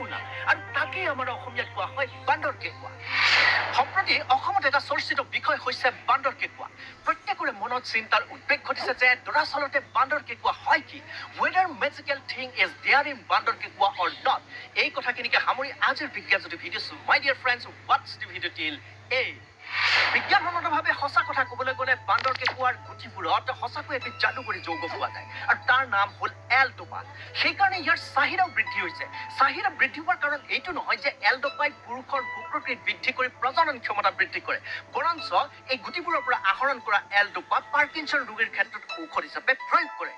একো নাই আৰু তাকেই আমাৰ অসমীয়াত কোৱা হয় বান্দৰ কেঁকুৱা সম্প্ৰতি অসমত এটা চৰ্চিত বিষয় হৈছে বান্দৰ কেঁকুৱা প্ৰত্যেকৰে মনত চিন্তাৰ উদ্বেগ ঘটিছে যে দৰাচলতে বান্দৰ কেঁকুৱা হয় কি whether magical thing is there in বান্দৰ কেঁকুৱা or not এই কথাখিনিকে সামৰি আজিৰ Bigyanjyoti video' my dear friends হোৱাটছ দি ভিডিঅ' টিল এই বিজ্ঞানসন্মতভাৱে সঁচা কথা ক'বলৈ গ'লে বান্দৰ কেঁকুৱাৰ গুটিবোৰত সঁচাকৈ এবিধ যাদুকৰী যৌগ পোৱা যায় আৰু তাৰ নাম হ'ল এল-ডোপা সেইকাৰণে ইয়াৰ চাহিদাও বৃদ্ধি হৈছে চাহিদা বৃদ্ধি হোৱাৰ কাৰণ এইটো নহয় যে এল-ডোপাই পুৰুষৰ শুক্ৰকৃত বৃদ্ধি কৰি প্ৰজনন ক্ষমতা বৃদ্ধি কৰে বৰঞ্চ এই গুটিবোৰৰ পৰা আহৰণ কৰা এল-ডোপা পাৰ্কিনছন ৰোগীৰ ক্ষেত্ৰত ঔষধ হিচাপে প্ৰয়োগ কৰে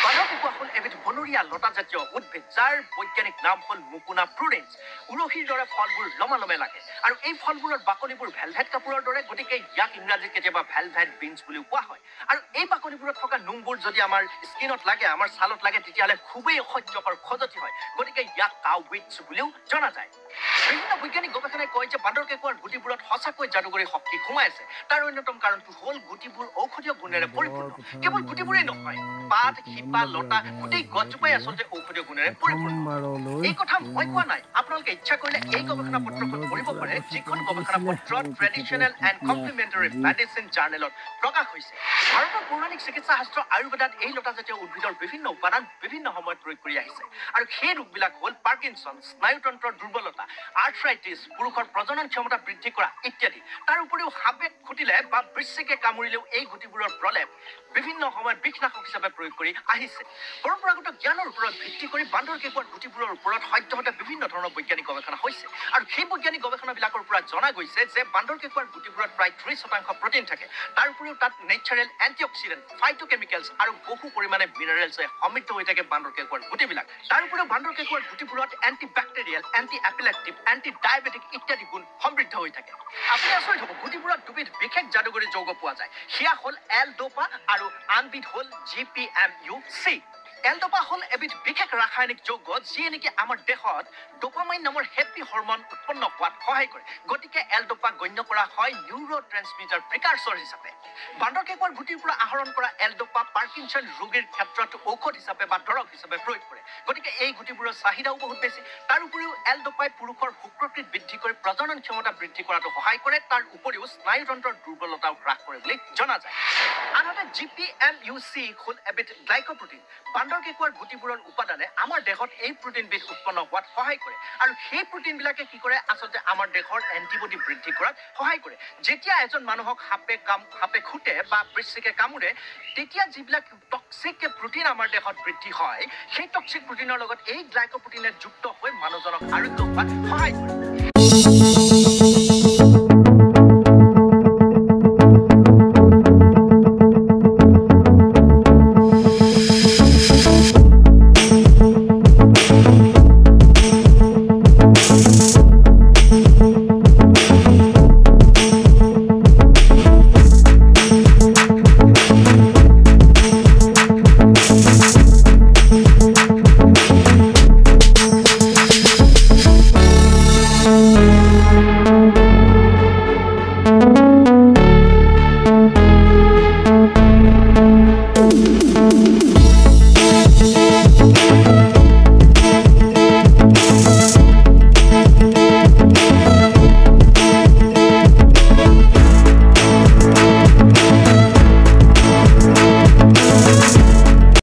বান্দৰ কেঁকুৱা হ'ল এবিধ বনৰীয়া লতাজাতীয় উদ্ভিদ যাৰ বৈজ্ঞানিক নাম হ'ল মুকুনা প্ৰুডেন্স উৰহীৰ দৰে ফলবোৰ লমালমে লাগে আৰু এই ফলবোৰৰ বাকলিবোৰ ভেলভেট কাপোৰৰ দৰে গতিকে ইয়াক ইংৰাজীত কেতিয়াবা ভেলভেট বিনছ বুলিও কোৱা হয় আৰু এই বাকলিবোৰত থকা নোমবোৰ যদি আমাৰ স্কিনত লাগে আমাৰ ছালত লাগে তেতিয়াহ'লে খুবেই অসহ্যকৰ খজতি হয় গতিকে ইয়াক কাউ উইটছ বুলিও জনা যায় বিভিন্ন বৈজ্ঞানিক গৱেষণাই কয় যে বান্দৰ কেঁকুৱাৰ গুটিবোৰত সঁচাকৈ যাদুকৰী শক্তি সোমাই আছে তাৰ অন্যতম কাৰণটো হ'ল গুটিবোৰ ঔষধীয় গুণেৰে পৰিপূৰ্ণ কেৱল গুটিবোৰেই নহয় পাত শিপা লতা গোটেই গছজোপাই আচলতে ঔষধীয় গুণেৰে পৰিপূৰ্ণ এই কথা মই কোৱা নাই আপোনালোকে ইচ্ছা কৰিলে এই গৱেষণা পত্ৰখন পঢ়িব পাৰে যিখন গৱেষণা পত্ৰ ট্ৰেডিশ্যনেল এণ্ড কমপ্লিমেণ্টাৰী মেডিচিন জাৰ্নেলত প্ৰকাশ হৈছে ভাৰতৰ পৌৰাণিক চিকিৎসা শাস্ত্ৰ আয়ুৰ্বেদত এই লতাজাতীয় উদ্ভিদৰ বিভিন্ন উপাদান বিভিন্ন সময়ত প্ৰয়োগ কৰি আহিছে আৰু সেই ৰোগবিলাক হ'ল পাৰ্কিনছন স্নায়ুতন্ত্ৰৰ দুৰ্বলতা আৰ্থ্ৰাইটিছ পুৰুষৰ প্ৰজনন ক্ষমতা বৃদ্ধি কৰা ইত্যাদি তাৰ উপৰিও সাপে খুটিলে বা বৃশ্চিকে কামুৰিলেও এই গুটিবোৰৰ প্ৰলেপ বিভিন্ন সময়ত বিষনাশক হিচাপে প্ৰয়োগ কৰি আহিছে পৰম্পৰাগত জ্ঞানৰ ওপৰত ভিত্তি কৰি বান্দৰ কেঁকুৱাৰ গুটিবোৰৰ ওপৰত সদ্যহতে বিভিন্ন ধৰণৰ বৈজ্ঞানিক গৱেষণা হৈছে আৰু সেই বৈজ্ঞানিক গৱেষণাবিলাকৰ পৰা জনা গৈছে যে বান্দৰ কেঁকুৱাৰ গুটিবোৰত প্ৰায় 30% প্ৰটিন থাকে তাৰ উপৰিও তাত নেচাৰেল এণ্টিঅক্সিডেণ্ট ফাইটোকেমিকেলছ আৰু বহু পৰিমাণে মিনাৰেলছে সমৃদ্ধ হৈ থাকে বান্দৰ কেঁকুৱাৰ গুটিবিলাক তাৰ উপৰিও বান্দৰ কেঁকুৱাৰ গুটিবোৰত এণ্টিবেক্টেৰিয়েল এণ্টি এপিলেক্টিভ এণ্টি ডায়েবেটিক ইত্যাদি গুণ সমৃদ্ধ হৈ থাকে আপুনি আচৰিত হ'ব গুটিবোৰত দুবিধ বিশেষ যাদুকৰী যৌগ পোৱা যায় সেয়া হ'ল এল-ডোপা আৰু আনবিধ হ'ল GPMU-C এল-ডোপা হ'ল এবিধ বিশেষ ৰাসায়নিক যৌগ যিয়ে নেকি আমাৰ দেহত ডোপামাইন নামৰ হেপী হৰমন উৎপন্ন হোৱাত সহায় কৰে গতিকে এল-ডোপা গণ্য কৰা হয় নিউৰো ট্ৰেন্সমিটাৰ প্ৰিকাৰ্চৰ হিচাপে বান্দৰ কেঁকুৱাৰ গুটিৰ পৰা আহৰণ কৰা এল-ডোপা পাৰ্কিনছন ৰোগীৰ ক্ষেত্ৰত ঔষধ হিচাপে বা দৰৱ হিচাপে প্ৰয়োগ কৰে গতিকে এই গুটিবোৰৰ চাহিদাও বহুত বেছি তাৰ উপৰিও এল-ডোপাই পুৰুষৰ শুক্ৰকৃত বৃদ্ধি কৰি প্ৰজনন ক্ষমতা বৃদ্ধি কৰাটো সহায় কৰে তাৰ উপৰিও স্নায়ুতন্ত্ৰৰ দুৰ্বলতাও হ্ৰাস কৰে বুলি জনা যায় আনহাতে GPMU-C হ'ল এবিধ গ্লাইক'প্ৰটিন বান্দৰ কেঁকুৱাৰ গুটিবোৰৰ উপাদানে আমাৰ দেহত এই প্ৰটিনবিধ উৎপন্ন হোৱাত সহায় কৰে আৰু সেই প্ৰটিনবিলাকে কি কৰে আচলতে আমাৰ দেহৰ এণ্টিবডি বৃদ্ধি কৰাত সহায় কৰে যেতিয়া এজন মানুহক সাপে খুটে বা বৃশ্চিকে কামুৰে তেতিয়া যিবিলাক টক্সিক প্ৰটিন আমাৰ দেহত বৃদ্ধি হয় সেই টক্সিক প্ৰটিনৰ লগত এই গ্লাইক'প্ৰটিনে যুক্ত হৈ মানুহজনক আৰোগ্য হোৱাত সহায় কৰে